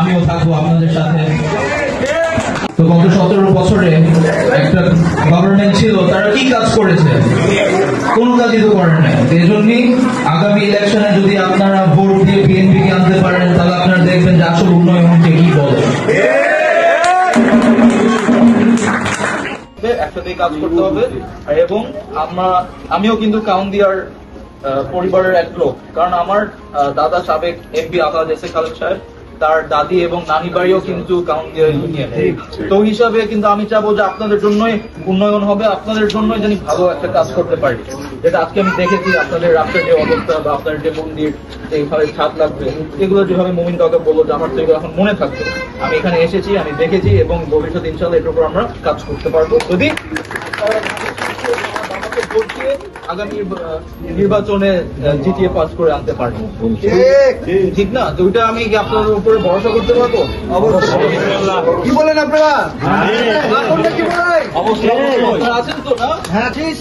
আমিও থাকবো আপনাদের সাথে। তো গত 17 বছরে একটা গভর্নমেন্ট ছিল, তারা কি কাজ করেছে? কোন কাজই তো করেন নাই। এই জন্যই আগামী ইলেকশনে যদি আপনারা ভোট দিয়ে বিএনপিকে আনতে পারেন, তাহলে আপনারা দেখবেন যে আসল উন্নয়ন হচ্ছে কি বলে। একসাথে কাজ করতে হবে। এবং আমিও কিন্তু কাউন্দিয়ার পরিবারের এক লোক, কারণ আমার দাদা সাবেক MP Afaz S A Khaled সাহেব, তার দাদি এবং নানি বাড়িও কিন্তু কাউন্দিয়া ইউনিয়নে। তো হিসাবে কিন্তু আমি চাবো যে আপনাদের জন্যই উন্নয়ন হবে, আপনাদের জন্যই জানি ভালো একটা কাজ করতে পারি। যেটা আজকে আমি দেখেছি আপনাদের রাস্তার যে অবস্থা বা আপনাদের যে মন্দির যেভাবে ছাদ লাগবে, এগুলো যেভাবে মুমিন কাউকে বলবো যে আমার তো এগুলো এখন মনে থাকবে। আমি এখানে এসেছি, আমি দেখেছি, এবং ভবিষ্যৎ ইনশাআল্লাহ এটার উপর আমরা কাজ করতে পারবো যদি আগামী নির্বাচনে জিতিয়ে পাস করে আনতে পারবো। ঠিক না? তো ওইটা আমি কি আপনাদের উপরে ভরসা করতে পারবো? অবশ্যই। কি বলেন আপনারা? অবশ্যই আছেন তো না? হ্যাঁ, ঠিক।